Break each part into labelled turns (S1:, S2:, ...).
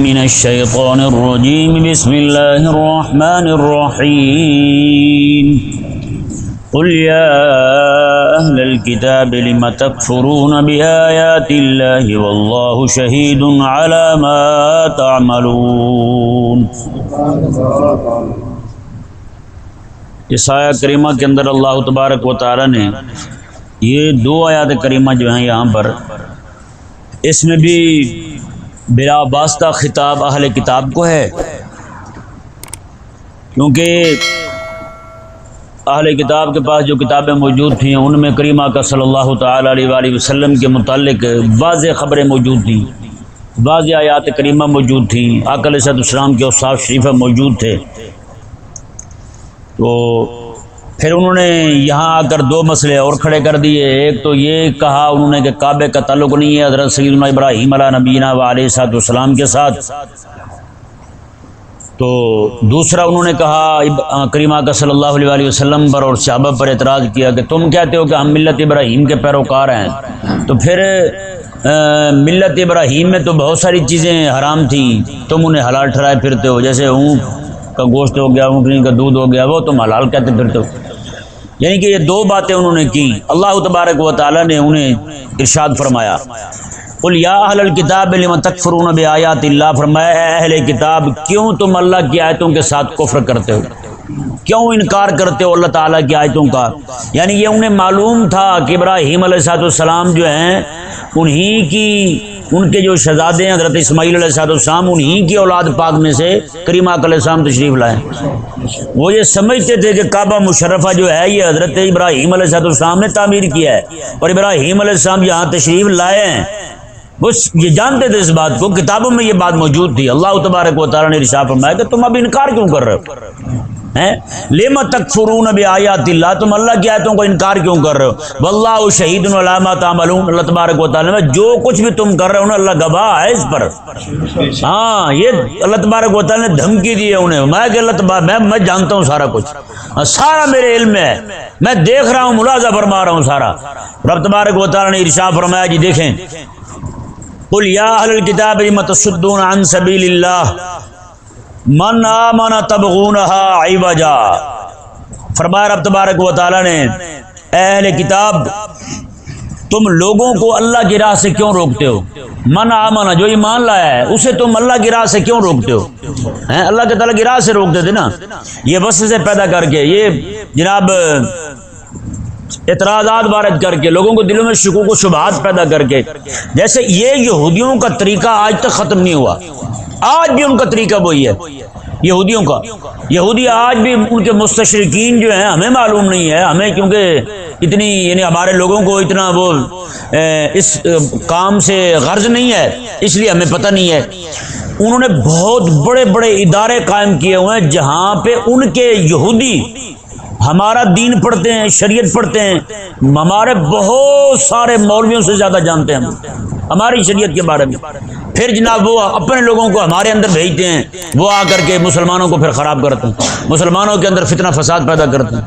S1: من الشيطان الرجيم بسم الله الرحمن الرحيم قل يا أهل الكتاب لم تكفرون بآيات الله والله شهيد على ما تعملون۔ اس آیہ کریمہ کے اندر اللہ تبارک و تعالی نے یہ دو آیات کریمہ جو ہیں یہاں پر، اس میں بھی بلا واسطہ خطاب اہل کتاب کو ہے، کیونکہ اہل کتاب کے پاس جو کتابیں موجود تھیں ان میں کریمہ کا صلی اللہ تعالی علیہ وآلہ وسلم کے متعلق واضح خبریں موجود تھیں، واضح آیات کریمہ موجود تھیں، آقا علیہ السلام کے اوصاف شریفہ موجود تھے۔ تو پھر انہوں نے یہاں آ کر دو مسئلے اور کھڑے کر دیے۔ ایک تو یہ کہا انہوں نے کہ کعبے کا تعلق نہیں ہے حضرت سیدنا ابراہیم علیہ نبینا و علیہ السلام کے ساتھ، تو دوسرا انہوں نے کہا کریمہ کا صلی اللہ علیہ وآلہ وسلم پر اور صحابہ پر اعتراض کیا کہ تم کہتے ہو کہ ہم ملت ابراہیم کے پیروکار ہیں، تو پھر ملت ابراہیم میں تو بہت ساری چیزیں حرام تھیں، تم انہیں حلال ٹھہرائے پھرتے ہو، جیسے اونٹ کا گوشت ہو گیا، اونٹنی کا دودھ ہو گیا، وہ تم حلال کہتے پھرتے ہو۔ یعنی کہ یہ دو باتیں انہوں نے کی۔ اللہ تبارک و تعالی نے انہیں ارشاد فرمایا قل یا اہل الکتاب لم تکفرون بآیات اللہ، فرمایا اے اہل کتاب کیوں تم اللہ کی آیتوں کے ساتھ کفر کرتے ہو، کیوں انکار کرتے ہو اللہ تعالیٰ کی آیتوں کا۔ یعنی یہ انہیں معلوم تھا کہ ابراہیم علیہ السلام جو ہیں ان کے جو شہزادے ہیں حضرت اسماعیل علیہ السلام انہی کی اولاد پاک میں سے کریمہ علیہ السلام تشریف لائے۔ وہ یہ سمجھتے تھے کہ کعبہ مشرفہ جو ہے یہ حضرت ابراہیم علیہ السلام نے تعمیر کیا ہے اور ابراہیم علیہ السلام یہاں تشریف لائے ہیں، بس یہ جانتے تھے اس بات کو، کتابوں میں یہ بات موجود تھی۔ اللہ تبارک و تعالیٰ نے ارشاد فرمایا کہ تم اب انکار کیوں کر رہے ہو، لم تکفرون بآیات اللہ، تم اللہ کی آیتوں کو انکار کیوں کر رہے ہو، واللہ شہید علی ما تعملون، اللہ تبارک و تعالیٰ نے جو کچھ بھی تم کر رہے ہو نا اللہ گواہ ہے اس پر۔ ہاں یہ اللہ تبارک و تعالیٰ نے دھمکی دی ہے انہیں، میں کہ اللہ تبارک میں جانتا ہوں سارا کچھ، سارا میرے علم میں ہے، میں دیکھ رہا ہوں، ملاحظہ فرما رہا ہوں سارا۔ رب تبارک و تعالیٰ نے ارشاد فرمایا جی دیکھیں قل یا اہل الکتاب لم تصدون عن سبیل اللہ من آمن تبغونها عوجا، فرمایا رب تبارک و تعالیٰ نے اے اہل کتاب تم لوگوں کو اللہ کی راہ سے کیوں روکتے ہو، من آمن جو ایمان لایا ہے اسے تم اللہ کی راہ سے کیوں روکتے ہو، اللہ کے تعالیٰ کی راہ سے روکتے تھے نا، یہ وسوسے پیدا کر کے، یہ جناب اعتراضات وارد کر کے، لوگوں کو دلوں میں شکوک و شبہات پیدا کر کے، جیسے یہ یہودیوں کا طریقہ آج تک ختم نہیں ہوا، آج بھی ان کا طریقہ وہی ہے یہودیوں کا۔ یہودی آج بھی ان کے مستشرقین جو ہیں ہمیں معلوم نہیں ہے، ہمیں کیونکہ اتنی یعنی ہمارے لوگوں کو اتنا وہ اس کام سے غرض نہیں ہے، اس لیے ہمیں پتہ نہیں ہے۔ انہوں نے بہت بڑے بڑے ادارے قائم کیے ہوئے ہیں جہاں پہ ان کے یہودی ہمارا دین پڑھتے ہیں، شریعت پڑھتے ہیں، ہمارے بہت سارے مولویوں سے زیادہ جانتے ہیں ہماری شریعت کے بارے میں، پھر جناب وہ اپنے لوگوں کو ہمارے اندر بھیجتے ہیں، وہ آ کر کے مسلمانوں کو پھر خراب کرتے ہیں، مسلمانوں کے اندر فتنہ فساد پیدا کرتے ہیں۔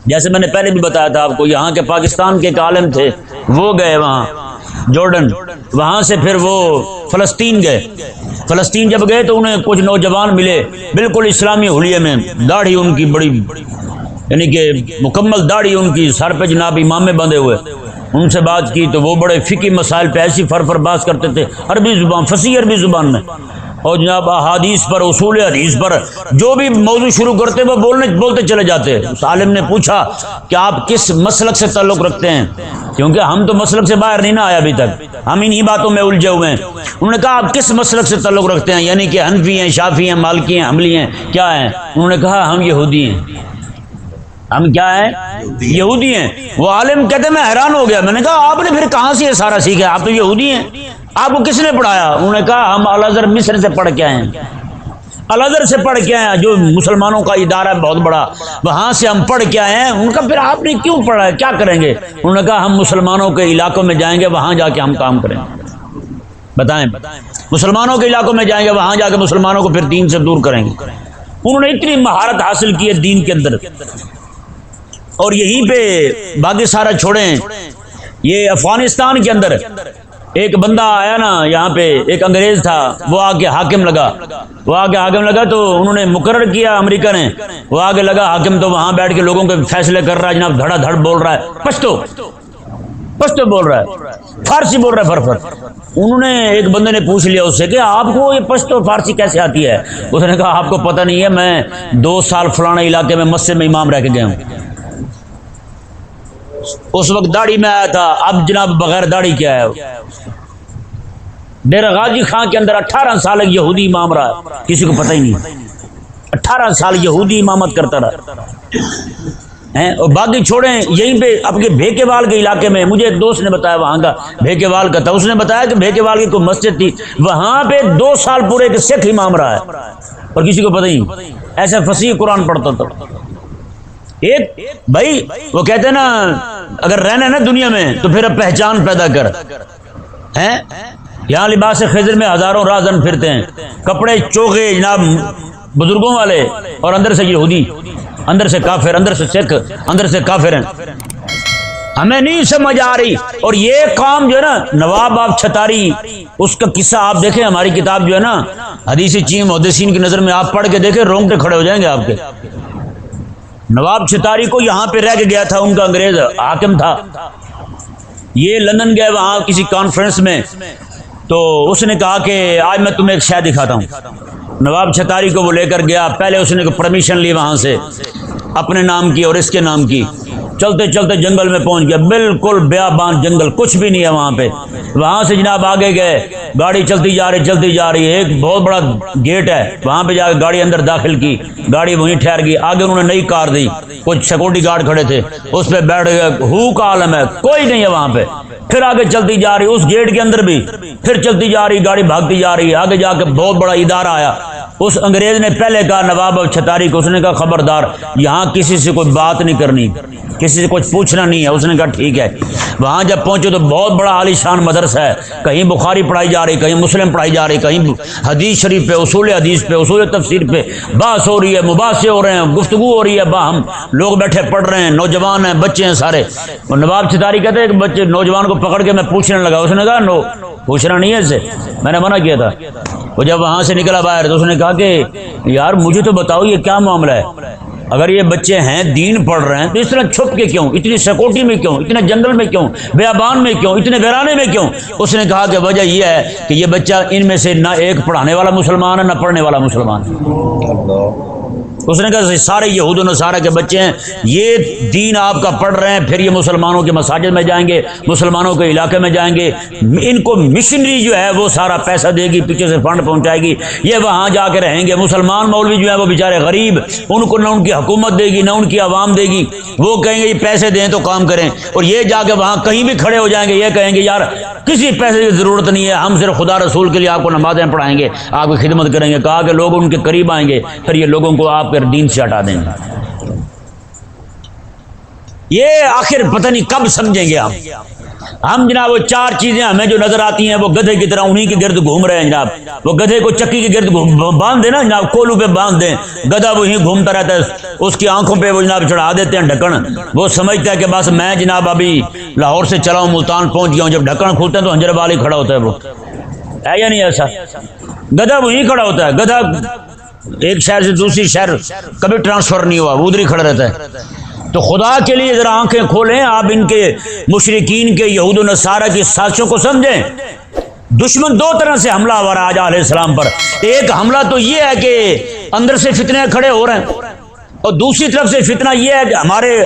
S1: جیسے میں نے پہلے بھی بتایا تھا آپ کو، یہاں کے پاکستان کے ایک عالم تھے، وہ گئے وہاں جارڈن، وہاں سے پھر وہ فلسطین گئے، فلسطین جب گئے تو انہیں کچھ نوجوان ملے بالکل اسلامی حلیے میں، داڑھی ان کی بڑی یعنی کہ مکمل داڑھی ان کی، سر پہ جناب امامے بندھے ہوئے، ان سے بات کی تو وہ بڑے فقہی مسائل پہ ایسی فر بات کرتے تھے، عربی زبان، فصیح عربی زبان میں، اور جناب احادیث پر، اصول حدیث پر جو بھی موضوع شروع کرتے وہ بولتے چلے جاتے۔ اس عالم نے پوچھا کہ آپ کس مسلک سے تعلق رکھتے ہیں، کیونکہ ہم تو مسلک سے باہر نہیں نہ آیا ابھی تک، ہم انہی باتوں میں الجھے ہوئے ہیں۔ انہوں نے کہا آپ کس مسلک سے تعلق رکھتے ہیں، یعنی کہ حنفی ہیں، شافعی ہیں، مالکی ہیں، حنبلی ہیں، کیا ہیں؟ انہوں نے کہا ہم یہودی ہیں۔ ہم کیا ہیں؟ یہودی ہیں۔ وہ عالم کہتے میں حیران ہو گیا، میں نے کہا آپ نے پھر کہاں سے یہ سارا سیکھا، آپ تو یہودی ہیں، آپ کو کس نے پڑھایا؟ انہوں نے کہا ہم الازہر مصر سے پڑھ کے آئے ہیں، الازہر سے پڑھ کے آئے ہیں، جو مسلمانوں کا ادارہ ہے بہت بڑا، وہاں سے ہم پڑھ کے آئے ہیں۔ ان کا پھر آپ نے کیوں پڑھا ہے، کیا کریں گے؟ انہوں نے کہا ہم مسلمانوں کے علاقوں میں جائیں گے، وہاں جا کے ہم کام کریں گے۔ بتائیں، مسلمانوں کے علاقوں میں جائیں گے، وہاں جا کے مسلمانوں کو پھر دین سے دور کریں گے۔ انہوں نے اتنی مہارت حاصل کی ہے دین کے اندر، اور یہیں پہ باقی سارا چھوڑیں، یہ افغانستان کے اندر ایک بندہ آیا نا یہاں پہ، ایک انگریز تھا، وہ آگے حاکم لگا، تو انہوں نے مقرر کیا امریکہ نے، وہ آگے لگا حاکم، تو وہاں بیٹھ کے لوگوں کے فیصلے کر رہا ہے جناب، دھڑا دھڑ بول رہا ہے، پشتو بول رہا ہے، فارسی بول رہا ہے فر۔ انہوں نے ایک بندے نے پوچھ لیا اس سے کہ آپ کو یہ پشتو فارسی کیسے آتی ہے؟ اس نے کہا آپ کو پتہ نہیں ہے، میں 2 سال فلانے علاقے میں مسجد میں امام رہ کے گیا ہوں، اس وقت داڑھی میں آیا تھا، اب جناب بغیر داڑھی کیا ہے۔ ڈیرہ غازی خان کے اندر 18 سال ایک یہودی امام رہا، کسی کو پتہ ہی نہیں، 18 سال یہودی امامت کرتا رہا۔ اور باقی چھوڑیں، یہیں پہ آپ کے بھیکے وال کے علاقے میں، مجھے ایک دوست نے بتایا وہاں کا، بھیکے وال کا تھا، اس نے بتایا کہ بھیکے وال کی کوئی مسجد تھی، وہاں پہ 2 سال پورے ایک سکھ امام رہا ہے اور کسی کو پتہ ہی نہیں، ایسا فصیح قرآن پڑھتا تھا۔ ایک بھائی وہ کہتے ہیں نا، اگر رہنا ہے نا دنیا میں تو پھر اب پہچان پیدا کر، ہیں یہاں لباس خضر میں ہزاروں راہزن پھرتے ہیں، کپڑے چوغے جناب بزرگوں والے، اور اندر سے یہودی، اندر سے کافر، اندر سے سکھ، اندر سے کافر ہیں، ہمیں نہیں سمجھ آ رہی۔ اور یہ کام جو ہے نا، نواب آپ چھتاری، اس کا قصہ آپ دیکھیں، ہماری کتاب جو ہے نا حدیث چین محدثین کی نظر میں آپ پڑھ کے دیکھیں، رونگٹے کھڑے ہو جائیں گے آپ کے۔ نواب چھتاری کو یہاں پہ رہ کے گیا تھا، ان کا انگریز حاکم تھا، یہ لندن گئے وہاں کسی کانفرنس میں، تو اس نے کہا کہ آج میں تمہیں ایک شے دکھاتا ہوں۔ نواب چھتاری کو وہ لے کر گیا، پہلے اس نے پرمیشن لی وہاں سے اپنے نام کی اور اس کے نام کی، چلتے چلتے جنگل میں پہنچ گیا، بالکل بیابان جنگل، کچھ بھی نہیں ہے وہاں پہ۔ وہاں سے جناب آگے گئے، گاڑی چلتی جا رہی، ایک بہت بڑا گیٹ ہے، وہاں پہ جا کے گاڑی اندر داخل کی، گاڑی وہیں ٹھہر گئی، آگے انہوں نے نئی کار دی، کچھ سیکورٹی گارڈ کھڑے تھے، اس پہ بیٹھ گئے، ہو کا عالم ہے، کوئی نہیں ہے وہاں پہ۔ پھر آگے چلتی جا رہی، اس گیٹ کے اندر بھی، پھر چلتی جا رہی، گاڑی بھاگتی جا رہی، آگے جا کے بہت بڑا ادارہ آیا۔ اس انگریز نے پہلے کہا نواب چھتاری کو، اس نے کہا خبردار، یہاں کسی سے کوئی بات نہیں کرنی، کسی سے کچھ پوچھنا نہیں ہے۔ اس نے کہا ٹھیک ہے۔ وہاں جب پہنچے تو بہت بڑا عالی شان مدرسہ ہے، کہیں بخاری پڑھائی جا رہی، کہیں مسلم پڑھائی جا رہی، کہیں حدیث شریف پہ، اصول حدیث پہ، اصول تفسیر پہ بحث ہو رہی ہے، مباحثے ہو رہے ہیں، گفتگو ہو رہی ہے باہم، لوگ بیٹھے پڑھ رہے ہیں، نوجوان ہیں، بچے ہیں سارے۔ اور نواب چھتاری کہتے ہیں کہ بچے نوجوان کو پکڑ کے میں پوچھنے لگا، اس نے کہا نو، پوچھنا نہیں ہے اسے، میں نے منع کیا تھا۔ وہ جب وہاں سے نکلا باہر تو اس نے کہا کہ یار مجھے تو بتاؤ یہ کیا معاملہ ہے، اگر یہ بچے ہیں دین پڑھ رہے ہیں تو اس طرح چھپ کے کیوں، اتنی سیکورٹی میں کیوں، اتنے جنگل میں کیوں، بیابان میں کیوں، اتنے ویرانے میں کیوں؟ اس نے کہا کہ وجہ یہ ہے کہ یہ بچہ ان میں سے نہ ایک پڑھانے والا مسلمان ہے، نہ پڑھنے والا مسلمان ہے۔ اس نے کہا سارے یہود و نصارہ کے بچے ہیں، یہ دین آپ کا پڑھ رہے ہیں، پھر یہ مسلمانوں کے مساجد میں جائیں گے، مسلمانوں کے علاقے میں جائیں گے، ان کو مشنری جو ہے وہ سارا پیسہ دے گی، پیچھے سے فنڈ پہنچائے گی، یہ وہاں جا کے رہیں گے۔ مسلمان مولوی جو ہے وہ بیچارے غریب، ان کو نہ ان کی حکومت دے گی نہ ان کی عوام دے گی، وہ کہیں گے یہ پیسے دیں تو کام کریں، اور یہ جا کے وہاں کہیں بھی کھڑے ہو جائیں گے، یہ کہیں گے یار کسی پیسے کی ضرورت نہیں ہے، ہم صرف خدا رسول کے لیے آپ کو نمازیں پڑھائیں گے، آپ کی خدمت کریں گے۔ کہا کہ لوگ ان کے قریب آئیں گے، پھر یہ لوگوں کو آپ کے دین سے ہٹا دیں گے۔ یہ آخر پتہ نہیں کب سمجھیں گے ہم جناب وہ 4 چیزیں ہمیں جو نظر آتی ہیں وہ گدھے کی طرح انہی کے گرد گھوم رہے ہیں جناب۔ وہ گدھے کو چکی کے گرد باندھ دیں نا جناب، کولو پہ باندھ دیں، گدھا وہیں گھومتا رہتا ہے، اس کی آنکھوں پہ وہ جناب چڑھا دیتے ہیں ڈھکن، وہ سمجھتا ہے کہ بس میں جناب ابھی لاہور سے چلا ہوں، ملتان پہنچ گیا ہوں، جب ڈھکن کھولتے ہیں تو ہنجر والی کھڑا ہوتا ہے، وہ ہے یا نہیں ایسا؟ گدھا وہیں کھڑا ہوتا ہے، گدھا ایک شہر سے دوسری شہر کبھی ٹرانسفر نہیں ہوا، وہ ادھر ہی کھڑا رہتا ہے۔ تو خدا کے لیے ذرا آنکھیں کھولیں، آپ ان کے مشرکین کے یہود و نصارہ کی سازشوں کو سمجھیں۔ دشمن 2 طرح سے حملہ آور ہے آج علیہ السلام پر۔ ایک حملہ تو یہ ہے کہ اندر سے فتنے کھڑے ہو رہے ہیں، اور دوسری طرف سے فتنہ یہ ہے کہ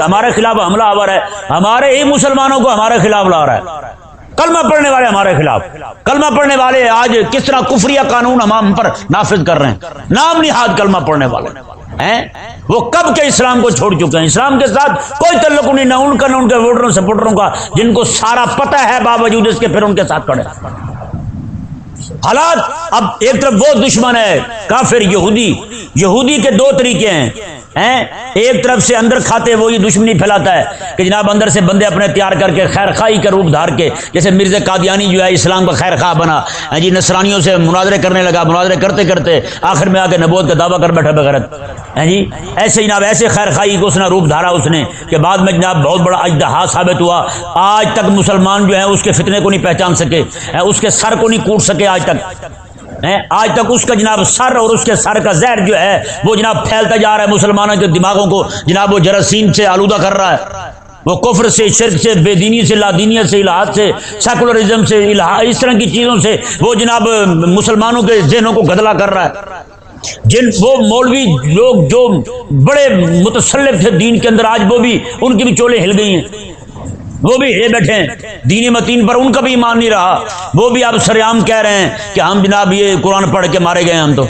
S1: ہمارے خلاف حملہ آور ہے، ہمارے ہی مسلمانوں کو ہمارے خلاف لا رہا ہے، کلمہ پڑھنے والے ہمارے خلاف، کلمہ پڑھنے والے آج کس طرح کفریہ قانون ہم پر نافذ کر رہے ہیں، نام نہاد کلمہ پڑھنے والے ہیں، وہ کب کے اسلام کو چھوڑ چکے ہیں، اسلام کے ساتھ کوئی تعلق نہیں، نہ ان کا نہ ان کے ووٹروں سپورٹروں کا، جن کو سارا پتہ ہے باوجود اس کے پھر ان کے ساتھ کھڑے۔ حالات اب ایک طرف وہ دشمن ہے کافر یہودی کے 2 طریقے ہیں، ہیں ایک طرف سے اندر کھاتے وہ یہ دشمنی پھیلاتا ہے کہ جناب اندر سے بندے اپنے تیار کر کے خیر خواہی کا روپ دھار کے، جیسے مرزا قادیانی جو ہے اسلام کا خیر خواہ بنا، جی نصرانیوں سے مناظرے کرنے لگا، مناظرے کرتے کرتے آخر میں آ کے نبوت کا دعویٰ کر بیٹھا بغیرت، جی ایسے جناب ایسے خیر خواہی کو اس نے روپ دھارا اس نے کہ بعد میں جناب بہت بڑا اژدہا ثابت ہوا۔ آج تک مسلمان جو ہیں اس کے فتنے کو نہیں پہچان سکے، اس کے سر کو نہیں کوٹ سکے آج تک اس کا جناب سر اور اس کے سر کا زہر جو ہے وہ جناب پھیلتا جا رہا ہے، مسلمانوں کے دماغوں کو جناب وہ جراثیم سے آلودہ کر رہا ہے، وہ کفر سے، شرک سے، بے دینی سے، لا دینیت سے، الہاد سے، سیکولرزم سے، اس طرح کی چیزوں سے وہ جناب مسلمانوں کے ذہنوں کو گدلا کر رہا ہے۔ وہ مولوی لوگ جو بڑے متسلف تھے دین کے اندر، آج وہ بھی ان کی بھی چولیں ہل گئی ہیں، وہ بھی ہلے بیٹھے ہیں دینی متین پر، ان کا بھی ایمان نہیں رہا، وہ بھی اب سریعام کہہ رہے ہیں کہ ہم جناب یہ قرآن پڑھ کے مارے گئے ہم تو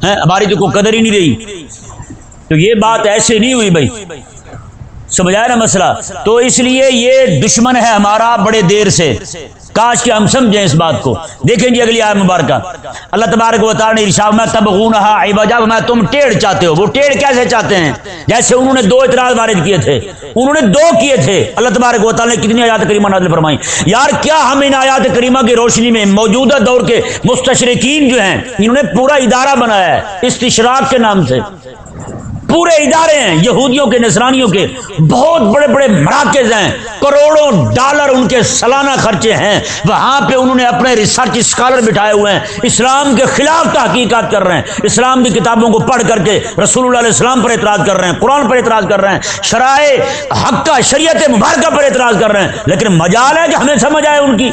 S1: ہماری تو کوئی قدر ہی نہیں رہی۔ تو یہ بات ایسے نہیں ہوئی بھائی، سمجھایا نا مسئلہ؟ تو اس لیے یہ دشمن ہے ہمارا بڑے دیر سے، کاش کہ ہم سمجھیں اس بات کو۔ دیکھیں جی اگلی آیت مبارکہ، اللہ تبارک و تعالی نے ارشاد فرمایا تبغونھا عوجا، میں تم ٹیڑھ چاہتے ہو۔ وہ ٹیڑھ کیسے چاہتے ہیں؟ جیسے انہوں نے دو اعتراض وارد کیے تھے، انہوں نے دو کیے تھے، اللہ تبارک و تعالی نے کتنی آیات کریمہ نازل فرمائی۔ یار کیا ہم ان آیات کریمہ کی روشنی میں موجودہ دور کے مستشرقین جو ہیں، انہوں نے پورا ادارہ بنایا ہے استشراق کے نام سے، پورے ادارے ہیں یہودیوں کے، نصرانیوں کے، بہت بڑے بڑے مراکز ہیں، کروڑوں ڈالر ان کے سالانہ خرچے ہیں، وہاں پہ انہوں نے اپنے ریسرچ اسکالر بٹھائے ہوئے ہیں، اسلام کے خلاف تحقیقات کر رہے ہیں، اسلام کی کتابوں کو پڑھ کر کے رسول اللہ علیہ السلام پر اعتراض کر رہے ہیں، قرآن پر اعتراض کر رہے ہیں، شرائع حقہ شریعت مبارکہ پر اعتراض کر رہے ہیں، لیکن مجال ہے کہ ہمیں سمجھ آئے ان کی،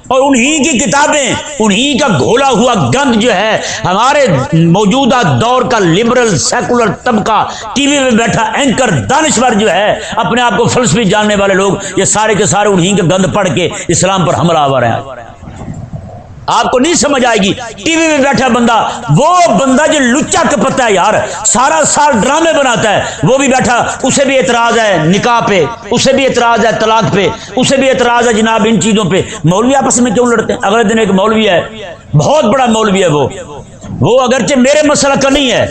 S1: اور انہی کی کتابیں، انہی کا گھولا ہوا گند جو ہے ہمارے موجودہ دور کا لبرل سیکولر طبقہ، ٹی وی میں بیٹھا اینکر دانشور جو ہے، اپنے آپ کو فلسفی جاننے والے لوگ، یہ سارے کے سارے انہی کے گند پڑھ کے اسلام پر حملہ آور ہیں۔ آپ کو نہیں سمجھ آئے گی، ٹی وی میں بیٹھا بندہ، وہ بندہ جو لچا کپتا ہے یار، سارا سال ڈرامے بناتا ہے، وہ بھی بیٹھا، اسے بھی اعتراض ہے نکاح پہ، اسے بھی اعتراض ہے طلاق پہ، اسے بھی اعتراض ہے جناب ان چیزوں پہ۔ مولوی آپس میں کیوں لڑتے ہیں؟ اگلے دن ایک مولوی ہے، بہت بڑا مولوی ہے، وہ اگرچہ میرے مسئلہ کا نہیں ہے،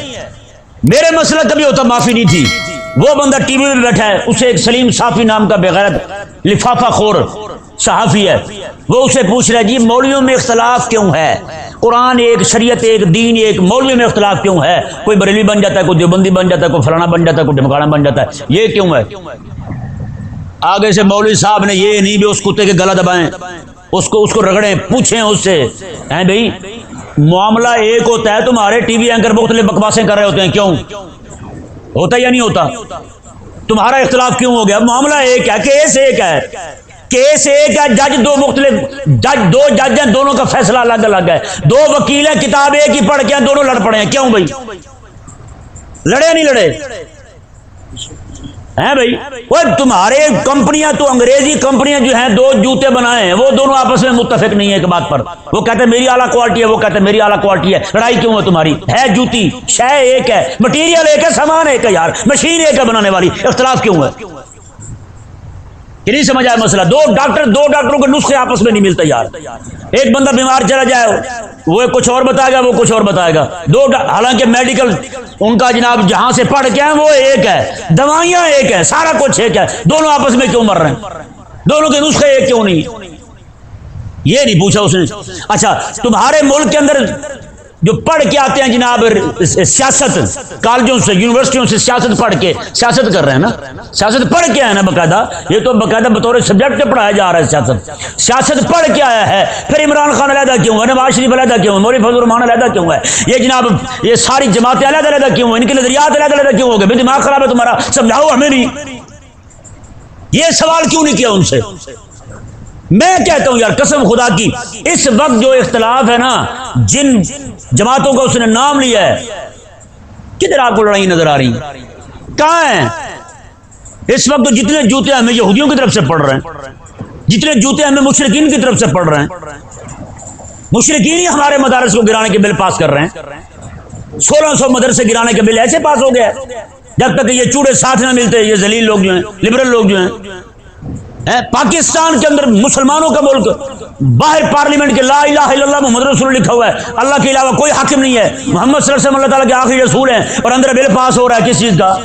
S1: میرے مسئلہ کبھی ہوتا معافی نہیں تھی، وہ بندہ ٹی وی میں بیٹھا ہے، اسے ایک سلیم صافی نام کا بغیرت لفافہ خور صحافی ہے، وہ اسے پوچھ رہا ہے جی مولویوں میں اختلاف کیوں ہے؟ قرآن ایک، شریعت ایک، دین ایک، مولویوں میں اختلاف کیوں ہے؟ کوئی بریلوی بن جاتا ہے، کوئی دیوبندی بن جاتا ہے، کوئی فلانا بن جاتا ہے، کوئی ڈھمکانا بن جاتا ہے، یہ کیوں ہے؟ آگے سے مولوی صاحب نے یہ نہیں بھی اس کتے کے گلا دبائیں، اس کو رگڑیں، پوچھیں اس سے، ہیں بھائی معاملہ ایک ہوتا ہے، تمہارے ٹی وی اینکر مختلف بکواسیں کر رہے ہوتے ہیں، کیوں ہوتا یا نہیں ہوتا؟ تمہارا اختلاف کیوں ہو گیا؟ معاملہ ایک ہے، کیس ایک ہے، کیس ایک ہے، جج دو مختلف، دو جج ہیں، دونوں کا فیصلہ الگ الگ ہے، دو وکیل ہیں، کتاب ایک ہی پڑھ کے ہیں، دونوں لڑ پڑے ہیں، کیوں بھائی؟ لڑے نہیں لڑے ہیں بھائی؟ وہ تمہارے کمپنیاں تو انگریزی کمپنیاں جو ہیں، دو جوتے بنائے ہیں، وہ دونوں آپس میں متفق نہیں ہے ایک بات پر، وہ کہتے ہیں میری اعلیٰ کوالٹی ہے، وہ کہتے ہیں میری اعلیٰ کوالٹی ہے، لڑائی کیوں ہے تمہاری؟ ہے جوتی، شے ایک ہے، مٹیریل ایک ہے، سامان ایک ہے، یار مشین ایک ہے بنانے والی، اختلاف کیوں ہے؟ کہ نہیں سمجھ آیا مسئلہ؟ دو ڈاکٹروں کے نسخے آپس میں نہیں ملتے یار، ایک بندہ بیمار چلا جائے وہ کچھ اور بتائے گا، وہ کچھ اور بتائے گا، حالانکہ میڈیکل ان کا جناب جہاں سے پڑھ کے ہیں وہ ایک ہے، دوائیاں ایک ہے، سارا کچھ ایک ہے، دونوں آپس میں کیوں مر رہے ہیں؟ دونوں کے نسخے ایک کیوں نہیں؟ یہ نہیں پوچھا اس نے۔ اچھا تمہارے ملک کے اندر جو پڑھ کے آتے ہیں جناب سیاست، کالجوں سے یونیورسٹیوں سے سیاست پڑھ کے سیاست کر رہے ہیں نا، سیاست پڑھ کے آیا نا باقاعدہ، یہ تو باقاعدہ بطور سبجیکٹ پڑھایا جا رہا ہے، سیاست پڑھ کے آیا ہے، پھر عمران خان علیحدہ کیوں ہے، نواز شریف علیحدہ کیوں ہے، مولوی فضل الرحمان علیحدہ کیوں ہے، یہ جناب یہ ساری جماعتیں علیحدہ علیحدہ کیوں ہیں، ان کے نظریات علیحدہ علیحدہ کیوں ہو گئے؟ بھائی دماغ خراب ہے تمہارا، سمجھاؤ ہمیں نہیں، یہ سوال کیوں نہیں کیا ان سے؟ میں کہتا ہوں یار قسم خدا کی، اس وقت جو اختلاف ہے نا، جن جماعتوں کا اس نے نام لیا ہے، کدھر آپ کو لڑائی نظر آ رہی کہاں ہیں؟ اس وقت تو جتنے جوتے ہمیں یہودیوں کی طرف سے پڑ رہے ہیں، جتنے جوتے ہمیں مشرکین کی طرف سے پڑ رہے ہیں، مشرکین ہی ہمارے مدارس کو گرانے کے بل پاس کر رہے ہیں، 1600 مدرسے گرانے کے بل ایسے پاس ہو گیا، جب تک یہ چوڑے ساتھ نہ ملتے، یہ ذلیل لوگ جو ہیں، لبرل لوگ جو ہیں، پاکستان کے اندر مسلمانوں کا ملک، باہر پارلیمنٹ کے لا الہ الا اللہ محمد رسول اللہ لکھا ہوا ہے، اللہ کے علاوہ کوئی حاکم نہیں ہے، محمد صلی اللہ علیہ وسلم اللہ تعالیٰ کے آخری رسول ہیں، اور اندر بل پاس ہو رہا ہے کس چیز کا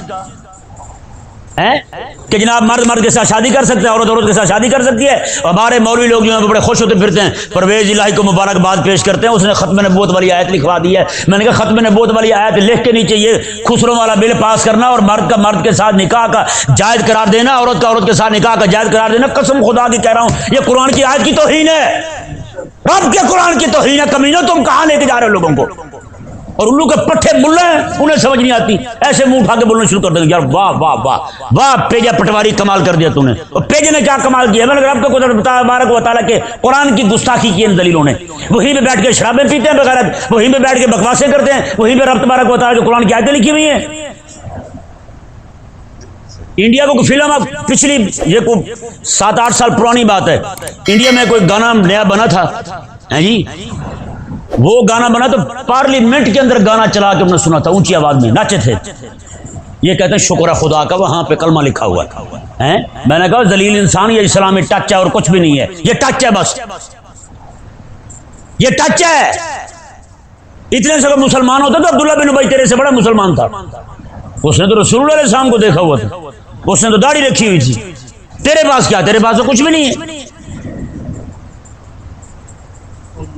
S1: کہ جناب مرد مرد کے ساتھ شادی کر سکتے ہیں، عورت عورت کے ساتھ شادی کر سکتی ہے، اور ہمارے مولوی لوگ جو ہیں بڑے خوش ہوتے پھرتے ہیں، پرویز الہی کو مبارکباد پیش کرتے ہیں، اس نے ختم نبوت والی آیت لکھوا دی ہے۔ میں نے کہا ختم نبوت والی آیت لکھ کے نیچے یہ خسروں والا بل پاس کرنا اور مرد کا مرد کے ساتھ نکاح کا جائز قرار دینا، عورت کا عورت کے ساتھ نکاح کا جائز قرار دینا، قسم خدا کی کہہ رہا ہوں یہ قرآن کی آیت کی توہین ہے، رب کے قرآن کی توہین ہے۔ کمینوں تم کہاں لے کے جا رہے ہو لوگوں کو؟ اور الو کے پٹھے ملے ہیں، انہیں سمجھ نہیں آتی، ایسے منہ اٹھا کے بولنا شروع کر دیں گے یار واہ واہ واہ واہ پیجا پٹواری کمال کر دیا تو نے۔ اور پیجے نے کیا کمال کیا؟ میں نے رب کو تبارک و تعالیٰ کے قرآن کی گستاخی کی ان دلیلوں نے، وہیں پہ بیٹھ کے شرابیں پیتے ہیں بغیرت، وہیں پہ بیٹھ کے بکواسیں کرتے ہیں، وہیں پہ رب تبارک و تعالیٰ کے قرآن کی آیتیں لکھی ہوئی ہیں۔ انڈیا کو فلم اب پچھلی یہ کوئی 7-8 سال پرانی بات ہے، انڈیا میں کوئی گانا نیا بنا تھا جی، وہ گانا بنا تو پارلیمنٹ کے اندر گانا چلا کے انہوں نے سنا تھا، اونچی آواز میں ناچے تھے، یہ کہتے ہیں شکر ہے خدا کا وہاں پہ کلمہ لکھا ہوا ہے۔ میں نے کہا ذلیل انسان، یہ اسلامی ٹچ ہے اور کچھ بھی نہیں ہے، یہ ٹچ ہے بس، یہ ٹچ ہے۔ اتنے سے مسلمان ہوتا تو عبداللہ بن ابی تیرے سے بڑا مسلمان تھا، اس نے تو رسول اللہ علیہ السلام کو دیکھا ہوا تھا، اس نے تو داڑھی رکھی ہوئی تھی، تیرے پاس کیا؟ تیرے پاس تو کچھ بھی نہیں ہے۔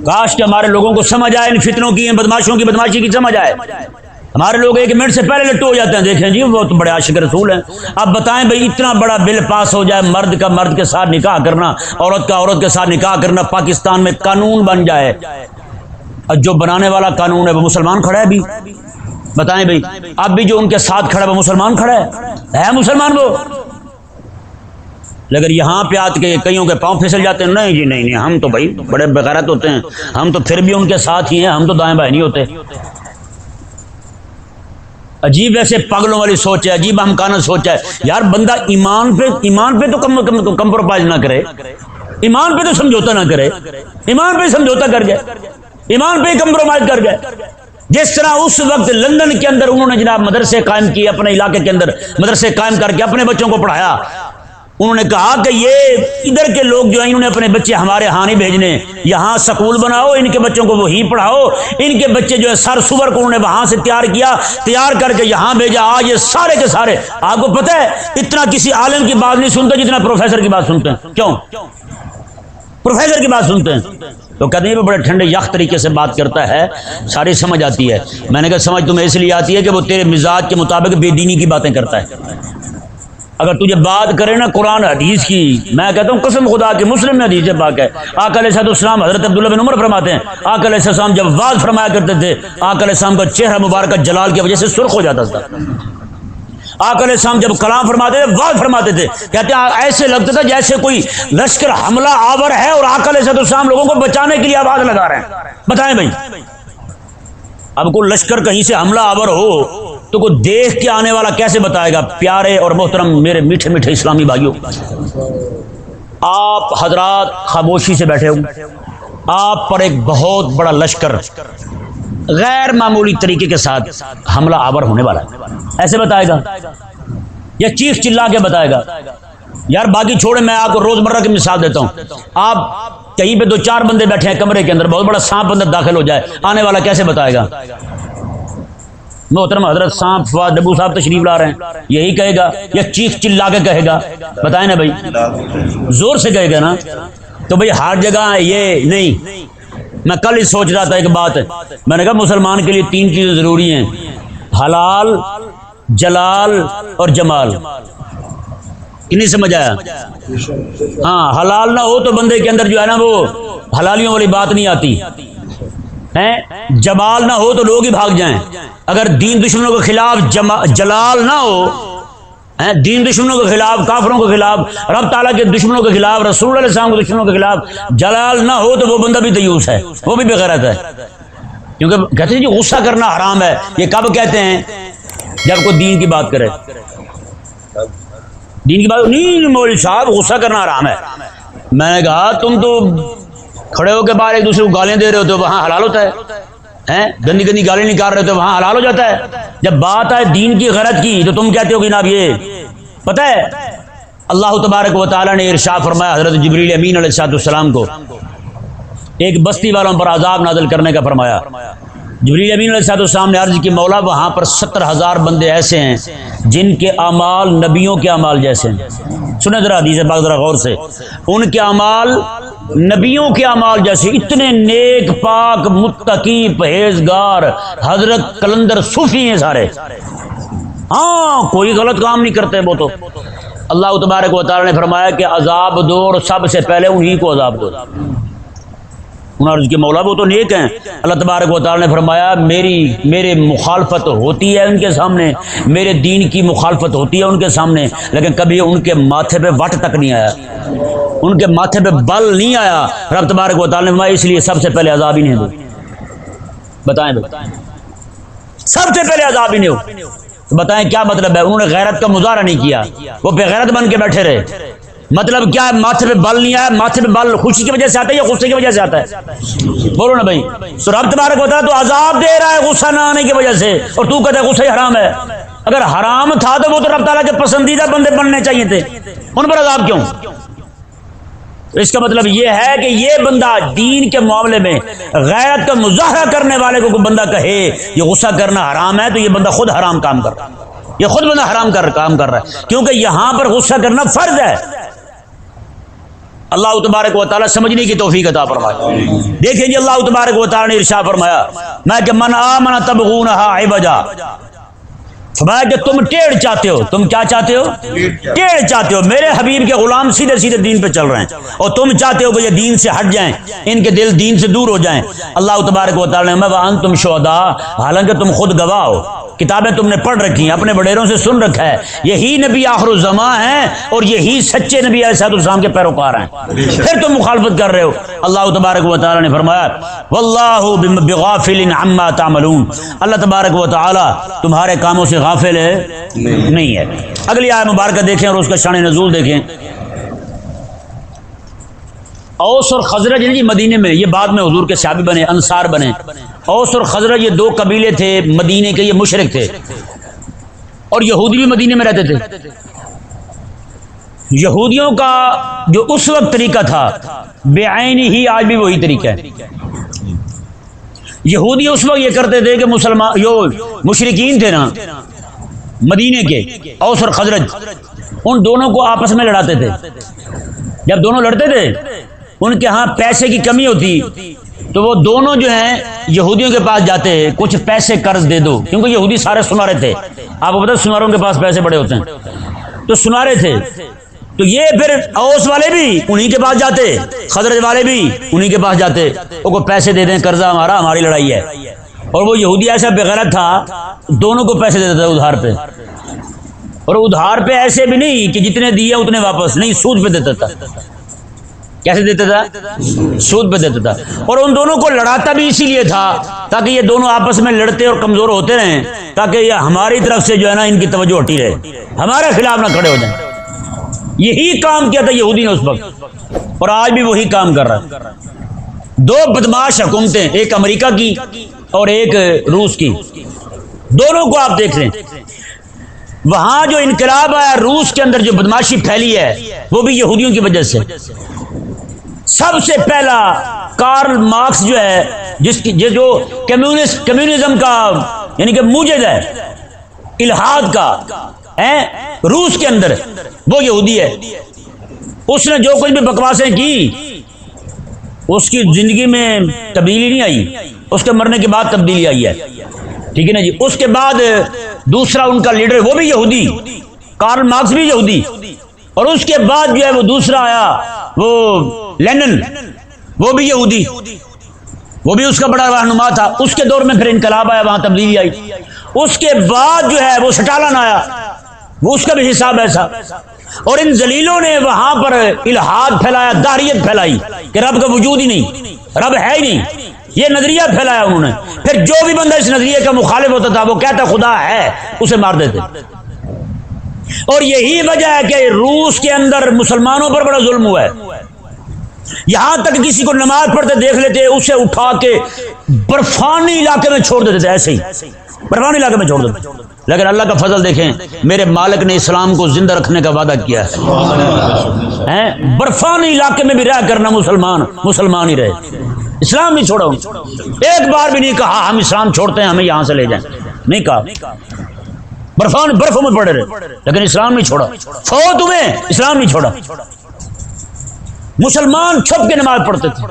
S1: کاش کہ ہمارے لوگوں کو سمجھ آئے ان فتنوں کی، ان بدماشوں کی بدماشی کی سمجھ آئے۔ ہمارے لوگ 1 منٹ سے پہلے لٹو ہو جاتے ہیں، دیکھیں جی وہ تو بڑے عاشق رسول ہیں۔ اب بتائیں بھائی اتنا بڑا بل پاس ہو جائے، مرد کا مرد کے ساتھ نکاح کرنا، عورت کا عورت کے ساتھ نکاح کرنا پاکستان میں قانون بن جائے، اور جو بنانے والا قانون ہے وہ مسلمان کھڑا ہے بھی، بتائیں بھائی اب بھی جو ان کے ساتھ کھڑا ہے وہ مسلمان کھڑا ہے مسلمان وہ؟ لیکن یہاں پہ آ کے کئیوں کے پاؤں پھسل جاتے ہیں، نہیں جی نہیں، ہم تو بھائی بڑے بغیرت ہوتے ہیں، ہم تو پھر بھی ان کے ساتھ ہی ہیں، ہم تو دائیں بائیں نہیں ہوتے۔ عجیب ایسے پاگلوں والی سوچ ہے، عجیب ہمکانہ سوچ ہے یار۔ بندہ ایمان پہ تو کمپرومائز نہ کرے، ایمان پہ تو سمجھوتا نہ کرے، ایمان پہ سمجھوتا کر گئے، ایمان پہ کمپرومائز کر گئے۔ جس طرح اس وقت لندن کے اندر انہوں نے جناب مدرسے قائم کیے، اپنے علاقے کے اندر مدرسے قائم کر کے اپنے بچوں کو پڑھایا، انہوں نے کہا کہ یہ ادھر کے لوگ جو ہیں انہوں نے اپنے بچے ہمارے ہاں نہیں بھیجنے، یہاں سکول بناؤ، ان کے بچوں کو وہی پڑھاؤ، ان کے بچے جو ہے سر سور کو انہوں نے وہاں سے تیار کیا، تیار کر کے یہاں بھیجا۔ آج یہ سارے کے سارے آپ کو پتہ ہے اتنا کسی عالم کی بات نہیں سنتے جتنا پروفیسر کی بات سنتے ہیں۔ کیوں؟ پروفیسر کی بات سنتے ہیں تو کہتے ہیں وہ بڑے ٹھنڈے یخ طریقے سے بات کرتا ہے، ساری سمجھ آتی ہے۔ میں نے کہا سمجھ تمہیں اس لیے آتی ہے کہ وہ تیرے مزاج کے مطابق بے دینی کی باتیں کرتا ہے۔ اگر تجھے بات کرے نا قرآن حدیث کی، میں کہتا ہوں قسم خدا کی مسلم میں حدیث پاک ہے، آقا علیہ السلام حضرت عبداللہ بن عمر فرماتے ہیں آقا علیہ السلام جب واز فرمایا کرتے تھے، آقا علیہ السلام کا چہرہ مبارکہ جلال کی وجہ سے سرخ ہو جاتا تھا۔ آقا علیہ السلام جب کلام فرماتے تھے، واز فرماتے تھے، کہتے ہیں ایسے لگتا تھا جیسے کوئی لشکر حملہ آور ہے اور آقا علیہ السلام لوگوں کو بچانے کے لیے آواز لگا رہے ہیں۔ بتائیں بھائی اب کوئی لشکر کہیں سے حملہ آور ہو تو کوئی دیکھ کے آنے والا کیسے بتائے گا؟ پیارے اور محترم میرے میٹھے میٹھے اسلامی بھائیوں، آپ حضرات خاموشی سے بیٹھے ہو، آپ پر ایک بہت بڑا لشکر غیر معمولی طریقے کے ساتھ حملہ آور ہونے والا ہے، ایسے بتائے گا یا چیخ چلا کے بتائے گا؟ یار باقی چھوڑے، میں آپ کو روزمرہ کی مثال دیتا ہوں۔ آپ کہیں پہ 2-4 بندے بیٹھے ہیں کمرے کے اندر، بہت بڑا سانپ اندر داخل ہو جائے، آنے والا کیسے بتائے گا؟ محترم حضرت سانپ فواد ڈبو صاحب تشریف لا رہے ہیں، یہی کہے گا یا چیخ چلا کے کہے گا؟ بتائیں نا بھائی، زور سے کہے گا نا۔ تو بھائی ہر جگہ یہ نہیں۔ میں کل ہی سوچ رہا تھا ایک بات، میں نے کہا مسلمان کے لیے 3 چیزیں ضروری ہیں، حلال، جلال اور جمال۔ نہیں سمجھ آیا؟ ہاں، حلال نہ ہو تو بندے کے اندر جو ہے نا وہ حلالیوں والی بات نہیں آتی ہے، جمال نہ ہو تو لوگ ہی بھاگ جائیں۔ اگر دین دشمنوں کے خلاف جلال نہ ہو، دین دشمنوں کے خلاف، کافروں کے خلاف، رب تعالیٰ کے دشمنوں کے خلاف، رسول اللہ علیہ السلام کے دشمنوں کے خلاف جلال نہ ہو تو وہ بندہ بھی دیوس ہے، وہ بھی بے غیرت ہے۔ کیونکہ کہتے ہیں جی غصہ کرنا حرام ہے، یہ کب کہتے ہیں؟ جب کوئی دین کی بات کرے، دین کی بات نہیں، مولوی صاحب غصہ کرنا حرام ہے۔ میں نے کہا تم تو کھڑے ہو کے باہر ایک دوسرے کو گالیاں دے رہے ہو تو وہاں حلال ہوتا ہے، گندی گندی گالیاں نکال رہے ہو تو وہاں حلال ہو جاتا ہے۔ جب بات آئے دین کی غیرت کی تو تم کہتے ہو کہ جناب یہ پتہ ہے اللہ تبارک و تعالی نے ارشاد فرمایا حضرت جبریل امین علیہ السلام کو ایک بستی والوں پر عذاب نازل کرنے کا فرمایا. جبریل امین علیہ السلام نے عرض کی مولا وہاں پر 70,000 بندے ایسے ہیں جن کے اعمال نبیوں کے اعمال جیسے ہیں. سنیں ذرا حدیث پاک ذرا غور سے. ان کے اعمال نبیوں کے اعمال جیسے، اتنے نیک پاک متقی پرہیزگار حضرت کلندر صوفی ہیں سارے. ہاں کوئی غلط کام نہیں کرتے وہ تو. اللہ تبارک و تعالی نے فرمایا کہ عذاب دو اور سب سے پہلے انہی کو عذاب دو. انہوں نے عرض کی مولا وہ تو نیک ہیں. اللہ تبارک و تعالی نے فرمایا میرے مخالفت ہوتی ہے ان کے سامنے، میرے دین کی مخالفت ہوتی ہے ان کے سامنے، لیکن کبھی ان کے ماتھے پہ وٹ تک نہیں آیا، ان کے ماتھے پہ بل نہیں آیا. رب تبارک و تعالی نے فرمایا اس لیے سب سے پہلے عذاب ہی نہیں دو. بتائیں سب سے پہلے عذاب ہی نہیں ہو. بتائیں کیا مطلب ہے؟ انہوں نے غیرت کا مظاہرہ نہیں کیا، وہ بے غیرت بن کے بیٹھے رہے. مطلب کیا ہے؟ ماتھے پہ بل نہیں آیا. ماتھے پہ بل خوشی کی وجہ سے آتا ہے یا غصے کی وجہ سے آتا ہے؟ بولو نا بھائی. تو رب تبارک ہوتا ہے تو عذاب دے رہا ہے غصہ نہ آنے کی وجہ سے، اور تو کہتا ہے غصہ ہی حرام ہے. اگر حرام تھا تو وہ تو رب تعالیٰ کے پسندیدہ بندے بننے چاہیے تھے، ان پر عذاب کیوں؟ اس کا مطلب یہ ہے کہ یہ بندہ دین کے معاملے میں غیرت کا مظاہرہ کرنے والے کو کوئی بندہ کہے یہ غصہ کرنا حرام ہے تو یہ بندہ خود حرام کام کر رہا ہے. یہ خود بندہ حرام کام کر رہا ہے، کیونکہ یہاں پر غصہ کرنا فرض ہے. اللہ تبارک و تعالیٰ سمجھنے کی توفیق عطا فرمائے. دیکھیں جی اللہ تبارک و تعالیٰ نے ارشاد فرمایا میں کہ من آمن تبغونہا عوجا، فرمایا کہ تم ٹیڑھ چاہتے ہو. تم کیا چاہتے ہو؟ ٹیڑھ چاہتے ہو. میرے حبیب کے غلام سیدھے سیدھے دین پہ چل رہے ہیں اور تم چاہتے ہو کہ یہ دین سے ہٹ جائیں، ان کے دل دین سے دور ہو جائیں. اللہ تبارک و تعالیٰ نے وَأَنْتُمْ شُهَدَاء، حالانکہ تم خود گواہ ہو، کتابیں تم نے پڑھ رکھی ہیں، اپنے بڑیروں سے سن رکھا ہے. یہی نبی آخر الزماں ہیں اور یہی سچے نبی علیہ السلام کے پیروکار ہیں، پھر تم مخالفت کر رہے ہو. اللہ تبارک و تعالیٰ نے فرمایا واللہ بغافل عما تعملون، اللہ تبارک و تعالیٰ تمہارے کاموں سے غافل ہے نہیں ہے. اگلی آیت مبارکہ دیکھیں اور اس کا شان نزول دیکھیں. اوس اور خزرج جی مدینے میں، یہ بعد میں حضور کے صحابی بنے، انصار بنے. اوس اور خزرج یہ دو قبیلے تھے مدینے کے، یہ مشرک تھے اور یہودی بھی مدینے میں رہتے تھے. یہودیوں کا جو اس وقت طریقہ تھا بے عینی ہی آج بھی وہی طریقہ ہے. یہودی اس وقت یہ کرتے تھے کہ مسلمان جو مشرکین تھے نا مدینے کے، اوس اور خزرج، ان دونوں کو آپس میں لڑاتے تھے. جب دونوں لڑتے تھے ان کے ہاں پیسے کی کمی ہوتی تو وہ دونوں جو ہیں یہودیوں کے پاس جاتے، کچھ پیسے قرض دے دو، کیونکہ یہودی سارے سنارے تھے. آپ کو پتا سناروں کے پاس پیسے بڑے ہوتے ہیں، تو سنارے تھے. تو یہ پھر اوس والے بھی انہی کے پاس جاتے، خزرج والے بھی انہی کے پاس جاتے، وہ کو پیسے دے دیں، قرضہ ہمارا، ہماری لڑائی ہے. اور وہ یہودی ایسا بغیرت تھا دونوں کو پیسے دیتا تھا ادھار پہ، اور ادھار پہ ایسے بھی نہیں کہ جتنے دیے اتنے واپس نہیں، سود پہ دیتا تھا. کیسے دیتا تھا؟ سود پہ دیتا تھا. اور ان دونوں کو لڑاتا بھی اسی لیے تھا تاکہ یہ دونوں آپس میں لڑتے اور کمزور ہوتے رہیں، تاکہ یہ ہماری طرف سے جو ہے نا ان کی توجہ ہٹی رہے، ہمارے خلاف نہ کھڑے ہو جائیں. یہی کام کیا تھا یہودی نے اس وقت، اور آج بھی وہی کام کر رہا ہے. دو بدماش حکومتیں، ایک امریکہ کی اور ایک روس کی، دونوں کو آپ دیکھ لیں. وہاں جو انقلاب آیا روس کے اندر، جو بدماشی پھیلی ہے وہ بھی یہودیوں کی وجہ سے. سب سے پہلا کارل مارکس جو ہے، جو کمیونزم کا یعنی کہ موجد ہے الحاد کا روس کے اندر، وہ یہودی ہے. اس نے جو کچھ بھی بکواسیں کی اس کی زندگی میں تبدیلی نہیں آئی، اس کے مرنے کے بعد تبدیلی آئی ہے. ٹھیک ہے نا جی. اس کے بعد دوسرا ان کا لیڈر وہ بھی یہودی، کارل مارکس بھی یہودی، اور اس کے بعد جو ہے وہ دوسرا آیا وہ لینن، وہ بھی یہودی، وہ بھی اس کا بڑا رہنما تھا. اس کے دور میں پھر انقلاب آیا، وہاں تبدیلی آئی. اس کے بعد جو ہے وہ سٹالن آیا، وہ اس کا بھی حساب ایسا. اور ان ذلیلوں نے وہاں پر الحاد پھیلایا، داہریت پھیلائی کہ رب کا وجود ہی نہیں، رب ہے ہی نہیں، یہ نظریہ پھیلایا انہوں نے. پھر جو بھی بندہ اس نظریے کا مخالف ہوتا تھا وہ کہتا خدا ہے، اسے مار دیتے. اور یہی وجہ ہے کہ روس کے اندر مسلمانوں پر بڑا ظلم ہوا ہے. یہاں تک کسی کو نماز پڑھتے دیکھ لیتے اسے اٹھا کے برفانی علاقے میں چھوڑ دیتے تھے ایسے ہی، برفانی علاقے میں چھوڑ دو، لیکن اللہ کا فضل دیکھیں، میرے مالک نے اسلام کو زندہ رکھنے کا وعدہ کیا ہے۔ برفانی علاقے میں بھی رہ کرنا مسلمان ہی رہے، اسلام نہیں چھوڑا، ایک بار بھی نہیں کہا ہم اسلام چھوڑتے ہیں ہمیں یہاں سے لے جائیں، نہیں کہا۔ برفوں میں پڑے رہے لیکن اسلام نہیں چھوڑا، فوت ہوئے اسلام نہیں چھوڑا۔ مسلمان چھپ کے نماز پڑھتے تھے۔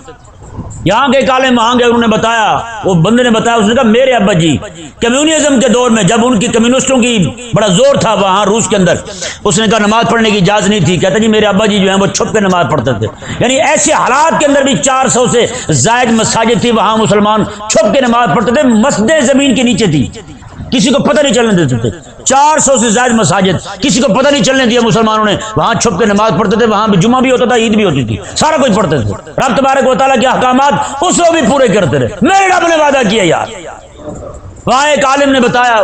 S1: یہاں کے عالم وہاں گئے، انہوں نے بتایا، وہ بندے نے بتایا، اس نے کہا میرے ابا جی کمیونزم کے دور میں جب ان کی کمیونسٹوں کی بڑا زور تھا وہاں روس کے اندر، اس نے کہا نماز پڑھنے کی اجازت نہیں تھی، کہتا جی میرے ابا جی جو ہیں وہ چھپ کے نماز پڑھتے تھے۔ یعنی ایسے حالات کے اندر بھی 400 سے زائد مساجد تھی، وہاں مسلمان چھپ کے نماز پڑھتے تھے، مسجدیں زمین کے نیچے تھی، کسی کو پتہ نہیں چلنے دیتے تھے۔ 400 سے زائد مساجد، کسی کو پتہ نہیں چلنے دیا مسلمانوں نے، وہاں چھپ کے نماز پڑھتے تھے، وہاں بھی جمعہ بھی ہوتا تھا، عید بھی ہوتی تھی، سارا کچھ پڑھتے تھے۔ رب تبارک و تعالیٰ کے احکامات اس وقت بھی پورے کرتے رہے، میرے رب نے وعدہ کیا یار۔ وہاں ایک عالم نے بتایا،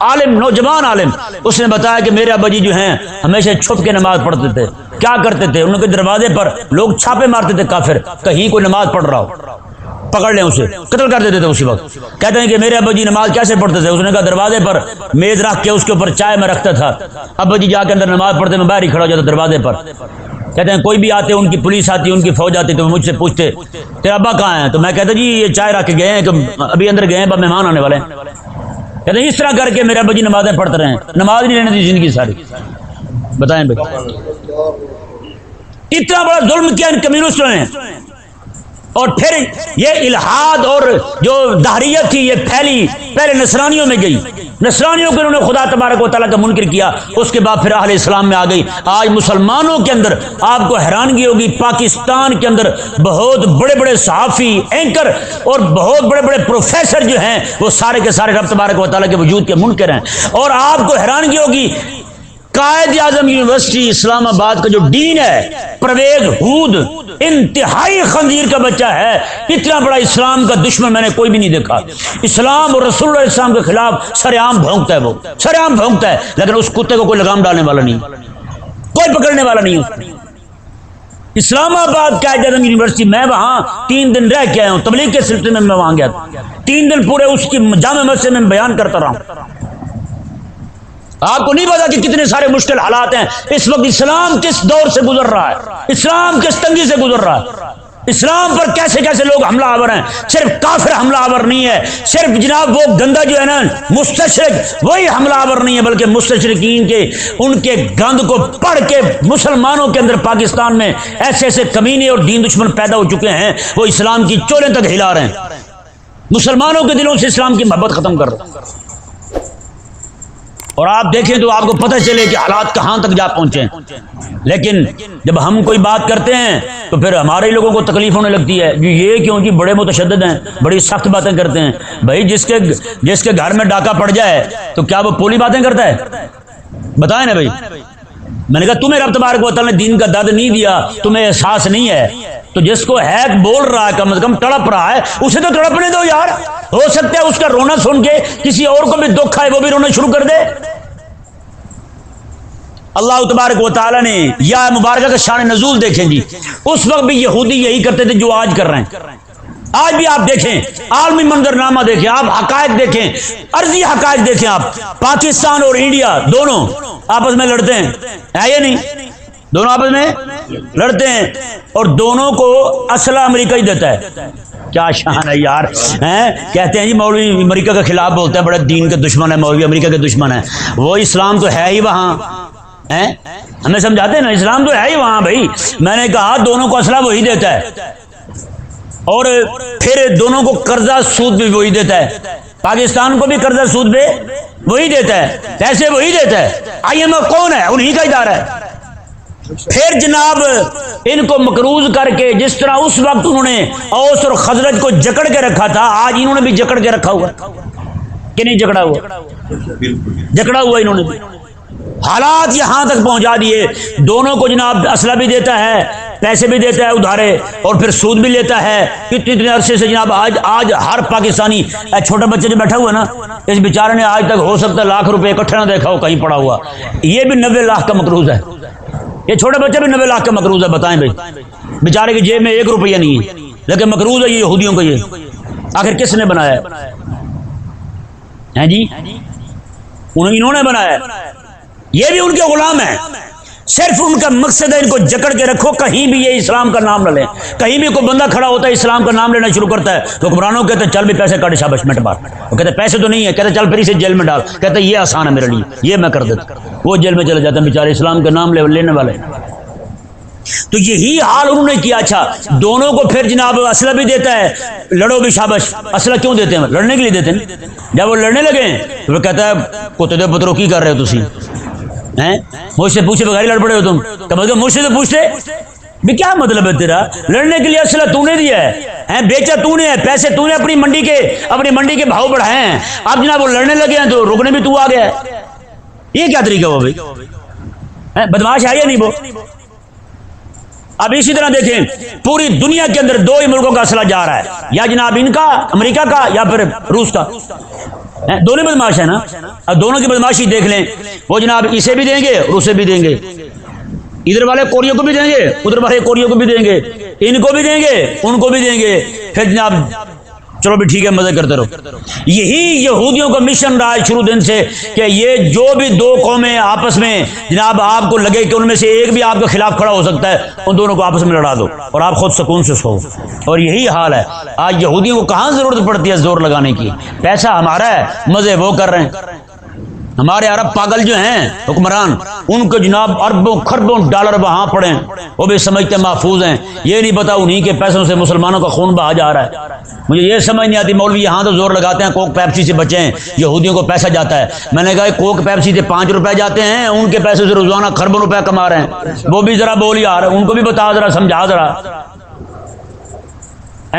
S1: عالم نوجوان عالم، اس نے بتایا کہ میرے ابا جی جو ہیں ہمیشہ چھپ کے نماز پڑھتے تھے۔ کیا کرتے تھے؟ ان کے دروازے پر لوگ چھاپے مارتے تھے، کافر کہیں کوئی نماز پڑھ رہا ہو پکڑ لیں اسے، قتل کر دیتے تھے اسی وقت۔ کہتے ہیں کہ میرے ابا جی نماز کیسے پڑھتے تھے؟ اس نے کہا دروازے پر میز رکھ کے اس کے اوپر چائے میں رکھتا تھا، ابا جی جا کے اندر نماز پڑھتے، میں باہر ہی کھڑا ہو جاتا دروازے پر۔ کہتے ہیں کوئی بھی آتے، ان کی پولیس آتی، ان کی فوج آتی، تو وہ مجھ سے پوچھتے تیرے ابا کہاں ہیں؟ تو میں کہتا جی یہ چائے رکھ کے گئے ہیں، کہ ابھی اندر گئے ہیں، مہمان آنے والے ہیں۔ کہتے ہیں اس طرح کر کے میرے ابا جی نمازیں پڑھتے رہے، نماز نہیں رہنے دی زندگی ساری۔ بتائیں بھائی اتنا بڑا ظلم کیا ان کمیونسٹوں نے۔ اور پھر یہ الحاد اور جو دہریت تھی یہ پھیلی، پہلے نصرانیوں میں گئی، نصرانیوں کو انہوں نے خدا تبارک و تعالیٰ کا منکر کیا، اس کے بعد پھر اہل اسلام میں آ گئی۔ آج مسلمانوں کے اندر آپ کو حیرانگی ہوگی، پاکستان کے اندر بہت بڑے بڑے صحافی، اینکر اور بہت بڑے بڑے پروفیسر جو ہیں وہ سارے کے سارے رب تبارک و تعالیٰ کے وجود کے منکر ہیں۔ اور آپ کو حیرانگی ہوگی، قائد اعظم یونیورسٹی اسلام آباد کا جو ڈین ہے پرویز ہود، انتہائی خنزیر کا بچہ ہے، اتنا بڑا اسلام کا دشمن میں نے کوئی بھی نہیں دیکھا۔ اسلام اور رسول اللہ علیہ السلام کے خلاف سر عام بھونکتا ہے، وہ سر عام بھونکتا ہے، لیکن اس کتے کو کوئی لگام ڈالنے والا نہیں، کوئی پکڑنے والا نہیں۔ اسلام آباد قائد اعظم یونیورسٹی، میں وہاں 3 دن رہ کے آیا ہوں، تبلیغ کے سلسلے میں وہاں گیا تھا، 3 دن پورے اس کی جامع مسجد میں بیان کرتا رہا ہوں۔ آپ کو نہیں پتا کہ کتنے سارے مشکل حالات ہیں اس وقت، اسلام کس دور سے گزر رہا ہے، اسلام کس تنگی سے گزر رہا ہے، اسلام پر کیسے کیسے لوگ حملہ آور ہیں۔ صرف کافر حملہ آور نہیں ہے، صرف جناب وہ گندا جو ہے نا مستشرق وہی حملہ آور نہیں ہے، بلکہ مستشرقین کے ان کے گند کو پڑھ کے مسلمانوں کے اندر پاکستان میں ایسے ایسے کمینے اور دین دشمن پیدا ہو چکے ہیں، وہ اسلام کی چولیں تک ہلا رہے ہیں، مسلمانوں کے دلوں سے اسلام کی محبت ختم کر رہے ہیں۔ اور آپ دیکھیں تو آپ کو پتہ چلے کہ حالات کہاں تک جا پہنچے ہیں۔ لیکن جب ہم کوئی بات کرتے ہیں تو پھر ہمارے لوگوں کو تکلیف ہونے لگتی ہے، یہ کیوں جی بڑے متشدد ہیں، بڑی سخت باتیں کرتے ہیں۔ بھائی جس کے گھر میں ڈاکہ پڑ جائے تو کیا وہ پولی باتیں کرتا ہے؟ بتائیں نا بھائی۔ میں نے کہا تمہیں رب تبارک و تعالیٰ نے دین کا درد نہیں دیا، تمہیں احساس نہیں ہے، تو جس کو ہیک بول رہا ہے کم از کم تڑپ رہا ہے اسے تو تڑپنے دو یار، ہو سکتا ہے اس کا رونا سن کے کسی اور کو بھی دکھ آئے، وہ بھی رونا شروع کر دے۔ اللہ تبارک و تعالیٰ نے یا مبارکہ کا شان نزول دیکھیں جی، اس وقت بھی یہودی یہی کرتے تھے جو آج کر رہے ہیں۔ آج بھی آپ دیکھیں، عالمی منظرنامہ دیکھیں، آپ حقائق دیکھیں، عرضی حقائق دیکھیں، آپ پاکستان اور انڈیا دونوں آپس میں لڑتے ہیں، ہے یا نہیں؟ دونوں آپس میں لڑتے ہیں اور دونوں کو اسلحہ امریکہ ہی دیتا ہے۔ کیا شان ہے یار، کہتے ہیں جی مولوی امریکہ کے خلاف بولتا ہے، بڑا دین کے دشمن ہے مولوی، امریکہ کے دشمن ہے۔ وہ اسلام تو ہے ہی وہاں، ہمیں سمجھاتے ہیں نا، اسلام تو ہے ہی وہاں بھائی۔ میں نے کہا دونوں کو اسلحہ وہی دیتا ہے اور پھر دونوں کو قرضہ سود بھی وہی دیتا ہے، پاکستان کو بھی قرضہ سود بھی وہی دیتا ہے، پیسے وہی دیتا ہے۔ IMF کون ہے؟ انہی کا ادارہ ہے۔ پھر جناب ان کو مقروض کر کے جس طرح اس وقت انہوں نے اوس اور خزرج کو جکڑ کے رکھا تھا، آج انہوں نے بھی جکڑ کے رکھا ہوا کہ نہیں؟ جکڑا ہوا، جکڑا ہوا انہوں نے بھی۔ حالات یہاں تک پہنچا دیے، دونوں کو جناب اسلحہ بھی دیتا ہے، پیسے بھی دیتا ہے ادھارے، اور پھر سود بھی لیتا ہے۔ اتنے عرصے سے جناب آج ہر پاکستانی، چھوٹا بچہ جو بیٹھا ہوا ہے نا، اس بیچارے نے آج تک ہو سکتا ہے لاکھ روپے اکٹھا نہ دیکھا ہو کہیں پڑا ہوا، یہ بھی 90 لاکھ کا مقروض ہے، یہ چھوٹا بچہ بھی 90 لاکھ کا مقروض ہے۔ بتائیں بھائی، بیچارے کی جیب میں 1 روپیہ نہیں ہے، لیکن مقروض ہے یہ یہودیوں کا۔ یہ آخر کس نے بنایا ہیں جی، انہوں نے بنایا، یہ بھی ان کے غلام ہیں، صرف ان کا مقصد ہے ان کو جکڑ کے رکھو، کہیں بھی یہ اسلام کا نام نہ لیں، کہیں بھی کوئی بندہ کھڑا ہوتا ہے اسلام کا نام لینا شروع کرتا ہے تو حکمرانوں کہتے ہیں چل بھی پیسے کاٹ شابش مٹ مار، وہ کہتے ہیں پیسے تو نہیں ہے، کہتے ہیں چل پھر اسے جیل میں ڈال، کہتے ہیں یہ آسان ہے میرے لیے، یہ میں کر دیتا، وہ جیل میں چلے جاتے ہیں بیچارے اسلام کا نام لینے والے۔ تو یہی حال انہوں نے کیا۔ اچھا دونوں کو پھر جناب اسلحہ بھی دیتا ہے، لڑو بھی شابش، اسلحہ کیوں دیتے ہیں؟ لڑنے کے لیے دیتے ہیں۔ جب وہ لڑنے لگے تو وہ کہتا ہے کتے دے پترو کی کر رہے ہو تسی ہیں، مجھ سے پوچھے بغیر لڑ پڑے ہو تم، کم از کم مجھ سے تو پوچھتے بھی کیا مطلب ہے تیرا، لڑنے کے لیے اسلحہ تو نے دیا ہے، بیچا تو نے ہے، پیسے تو نے اپنی منڈی کے بھاؤ بڑھائے ہیں، اب جناب وہ لڑنے لگے ہیں تو رکنے بھی تو آ گیا ہے، یہ کیا طریقہ ہو بھائی؟ بدماش ہے یا نہیں وہ؟ اب اسی طرح دیکھیں پوری دنیا کے اندر دو ہی ملکوں کا اسلحہ جا رہا ہے، یا جناب ان کا امریکہ کا یا پھر روس کا، دونوں بدماش ہے نا۔ اب دونوں کی بدماشی دیکھ لیں، وہ جناب اسے بھی دیں گے اور اسے بھی دیں گے، ادھر والے کوریوں کو بھی دیں گے ادھر والے کوریوں کو بھی دیں گے، ان کو بھی دیں گے ان کو بھی دیں گے، پھر جناب چلو بھی ٹھیک ہے مزے کرتے رہو۔ یہی یہودیوں کا مشن رہا ہے شروع دن سے کہ یہ جو بھی دو قومیں آپس میں جناب آپ کو لگے کہ ان میں سے ایک بھی آپ کے خلاف کھڑا ہو سکتا ہے، ان دونوں کو آپس میں لڑا دو اور آپ خود سکون سے سو۔ اور یہی حال ہے آج یہودیوں کو، کہاں ضرورت پڑتی ہے زور لگانے کی، پیسہ ہمارا ہے، مزے وہ کر رہے ہیں۔ ہمارے عرب پاگل جو ہیں حکمران، ان کو جناب اربوں خربوں ڈالر وہاں پڑے ہیں، وہ بھی سمجھتے محفوظ ہیں، یہ نہیں پتا انہی کے پیسوں سے مسلمانوں کا خون بہا جا رہا ہے۔ مجھے یہ سمجھ نہیں آتی، مولوی یہاں تو زور لگاتے ہیں کوک پیپسی سے بچیں، یہودیوں کو پیسہ جاتا ہے، میں نے کہا کوک پیپسی سے 5 روپے جاتے ہیں، ان کے پیسے سے روزانہ خربوں روپے کما رہے ہیں، وہ بھی ذرا بول یار، ان کو بھی بتا ذرا، سمجھا ذرا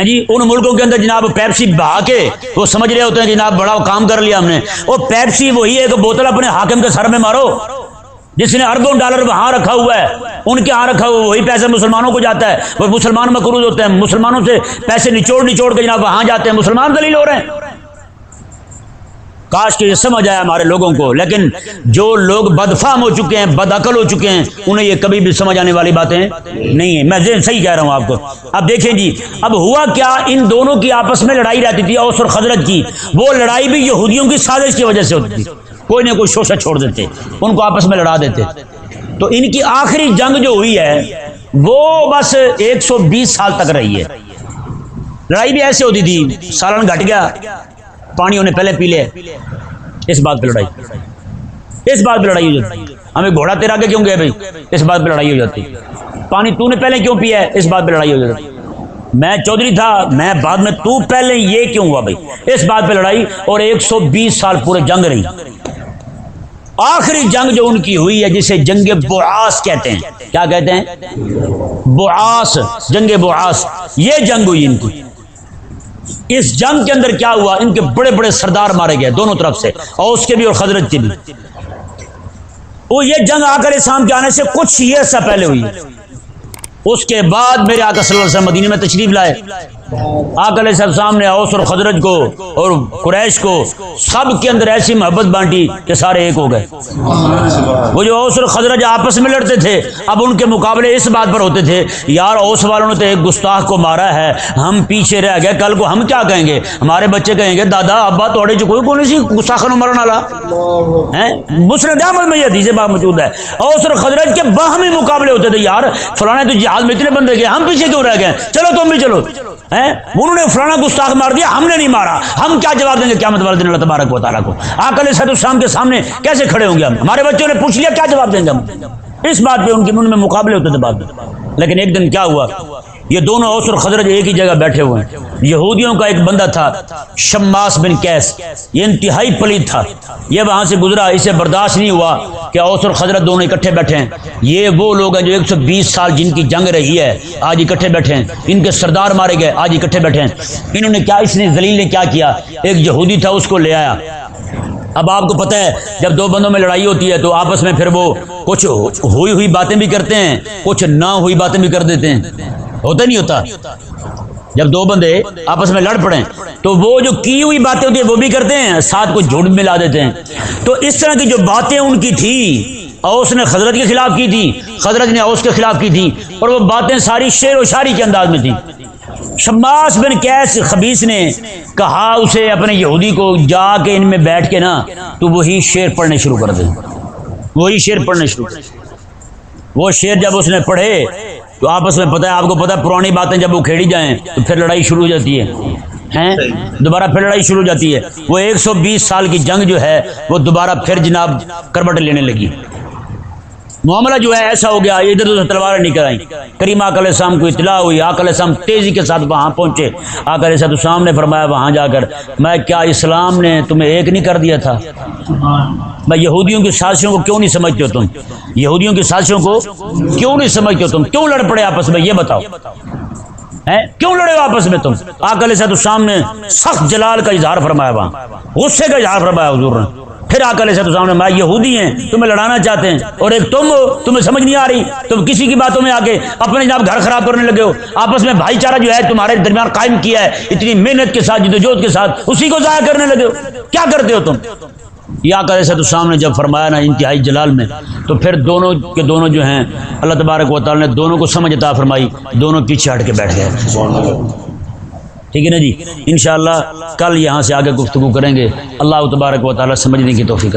S1: جی۔ ان ملکوں کے اندر جناب پیپسی بہا کے وہ سمجھ رہے ہوتے ہیں جناب بڑا کام کر لیا ہم نے، وہ پیپسی وہی ایک بوتل اپنے حاکم کے سر میں مارو، جس نے اربوں ڈالر وہاں رکھا ہوا ہے، ان کے ہاں رکھا ہوا، وہی پیسے مسلمانوں کو جاتا ہے، وہ مسلمان مقروض ہوتے ہیں، مسلمانوں سے پیسے نچوڑ کے جناب وہاں جاتے ہیں، مسلمان ذلیل ہو رہے ہیں۔ کاش کہ یہ سمجھ آیا ہمارے لوگوں کو، لیکن جو لوگ بدفہم ہو چکے ہیں، بد عقل ہو چکے ہیں، انہیں یہ کبھی بھی سمجھ آنے والی باتیں نہیں ہیں۔ میں صحیح کہہ رہا ہوں آپ کو۔ اب دیکھیں جی، اب ہوا کیا، ان دونوں کی آپس میں لڑائی رہتی تھی، اوس اور خزرج کی، وہ لڑائی بھی یہودیوں کی سازش کی وجہ سے ہوتی تھی، کوئی نہ کوئی شوشہ چھوڑ دیتے، ان کو آپس میں لڑا دیتے۔ تو ان کی آخری جنگ جو ہوئی ہے وہ بس 120 سال تک رہی ہے۔ لڑائی بھی ایسے ہوتی تھی، سالن گھٹ گیا، پانی انہیں پہلے پی لے، اس بات پہ لڑائی ہو جاتی، ہمیں گھوڑا تیرا کے کیوں گئے بھائی، اس بات پہ لڑائی ہو جاتی، پانی تو نے پہلے کیوں پیا ہے، اس بات پہ لڑائی ہو جاتی، میں چودھری تھا میں بعد میں، تو پہلے یہ کیوں ہوا بھائی، اس بات پہ لڑائی، اور 120 سال پورے جنگ رہی۔ آخری جنگ جو ان کی ہوئی ہے جسے جنگ بعاث کہتے ہیں، کیا کہتے ہیں؟ بعاث، جنگ بعاث، یہ جنگ ہوئی ان کی۔ اس جنگ کے اندر کیا ہوا، ان کے بڑے بڑے سردار مارے گئے دونوں طرف سے، اوس کے بھی اور خزرج کے بھی۔ وہ یہ جنگ آقا علیہ السلام کے آنے سے کچھ ہی عرصہ پہلے ہوئی، اس کے بعد میرے آقا صلی اللہ علیہ وسلم مدینے میں تشریف لائے، آقا علیہ السلام نے اوس اور خزرج کو اور قریش کو سب کے اندر ایسی محبت بانٹی کہ سارے ایک ہو گئے۔ وہ جو اوس اور خزرج آپس میں لڑتے تھے، اب ان کے مقابلے اس بات پر ہوتے تھے، یار اوس والوں نے تو ایک گستاخ کو مارا ہے، ہم پیچھے رہ گئے، کل کو ہم کیا کہیں گے، ہمارے بچے کہیں گے دادا ابا توڑے جو کوئی سی گستاخ نو مرن والا ہے۔ مسند احمد میں یہ حدیث بات موجود ہے، اوس اور خزرج کے باہمی مقابلے ہوتے تھے، یار فلاں تو جہاد میں اتنے بندے گئے، ہم پیچھے کیوں رہ گئے، چلو تم بھی چلو، انہوں نے فلانا گستاخ مار دیا، ہم نے نہیں مارا، ہم کیا جواب دیں گے قیامت والے دن اللہ تبارک و تعالیٰ کو، آقا علیہ السلام کے سامنے کیسے کھڑے ہوں گے ہم، ہمارے بچوں نے پوچھ لیا کیا جواب دیں گے ہم، اس بات پہ ان میں مقابلے ہوتے تھے بعد میں۔ لیکن ایک دن کیا ہوا، یہ دونوں اوس اور خزرج ایک ہی جگہ بیٹھے ہوئے ہیں، یہودیوں کا ایک بندہ تھا شماس بن قیس، یہ انتہائی پلید تھا، یہ وہاں سے گزرا، اسے برداشت نہیں ہوا کہ اوس اور خزرج دونوں اکٹھے بیٹھے ہیں، یہ وہ لوگ ہیں جو 120 سال جن کی جنگ رہی ہے آج اکٹھے بیٹھے ہیں، ان کے سردار مارے گئے آج اکٹھے بیٹھے ہیں، انہوں نے کیا، اس نے ذلیل نے کیا کیا، ایک یہودی تھا اس کو لے آیا۔ اب آپ کو پتہ ہے جب دو بندوں میں لڑائی ہوتی ہے تو آپس میں پھر وہ کچھ ہوئی باتیں بھی کرتے ہیں، کچھ نہ ہوئی باتیں بھی کر دیتے ہیں، ہوتا نہیں ہوتا، جب دو بندے آپس میں لڑ پڑیں تو وہ جو کی ہوئی باتیں ہوتی ہیں وہ بھی کرتے ہیں، ساتھ کو جھوٹ ملا دیتے ہیں۔ تو اس طرح کی جو باتیں ان کی تھی، اوس نے خزرج کے خلاف کی تھی، خزرج نے اوس کے خلاف کی تھی، اور وہ باتیں ساری شعر و شاعری کے انداز میں تھیں۔ شماس بن قیس خبیث نے کہا اسے اپنے یہودی کو جا کے ان میں بیٹھ کے نا تو وہی شعر پڑھنے شروع کر دیں، وہی شعر پڑھنے شروع کر دیں۔ وہ شعر جب اس نے پڑھے تو آپس میں پتہ ہے، آپ کو پتہ ہے پرانی باتیں جب وہ کھیڑی جائیں تو پھر لڑائی شروع ہو جاتی ہے، ہیں دوبارہ پھر لڑائی شروع ہو جاتی ہے۔ وہ 120 سال کی جنگ جو ہے وہ دوبارہ پھر جناب کروٹ لینے لگی۔ معاملہ جو ہے ایسا ہو گیا، ادھر ادھر تلواریں نکل آئیں۔ کریم آقا علیہ السلام کو اطلاع ہوئی، آقا علیہ السلام تیزی کے ساتھ وہاں پہنچے۔ آقا علیہ السلام نے فرمایا وہاں جا کر، میں کیا اسلام نے تمہیں ایک نہیں کر دیا تھا؟ میں یہودیوں کی سازشوں کو کیوں نہیں سمجھتے ہو تم؟ یہودیوں کی سازشوں کو کیوں نہیں سمجھتے ہو تم؟ کیوں لڑ پڑے آپس میں؟ یہ بتاؤ کیوں لڑے ہو آپس میں تم؟ آقا علیہ السلام نے سخت جلال کا اظہار فرمایا، وہاں غصے کا اظہار فرمایا حضور نے۔ پھر آقا علیہ السلام نے میں یہودی ہیں تمہیں لڑانا چاہتے ہیں، اور ایک تم ہو تمہیں سمجھ نہیں آ رہی، تم کسی کی باتوں میں آ کے اپنے جناب گھر خراب کرنے لگے ہو۔ آپس میں بھائی چارہ جو ہے تمہارے درمیان قائم کیا ہے اتنی محنت کے ساتھ، جدوجہد کے ساتھ، اسی کو ضائع کرنے لگے ہو۔ کیا کرتے ہو تم؟ یہ آقا علیہ السلام نے جب فرمایا نا انتہائی جلال میں، تو پھر دونوں کے دونوں جو ہیں اللہ تبارک و تعالی نے دونوں کو سمجھ عطا فرمائی، دونوں پیچھے ہٹ کے بیٹھ گئے۔ ٹھیک ہے نا جی؟ انشاءاللہ کل یہاں سے آگے گفتگو کریں گے۔ اللہ تبارک و تعالی سمجھنے کی توفیق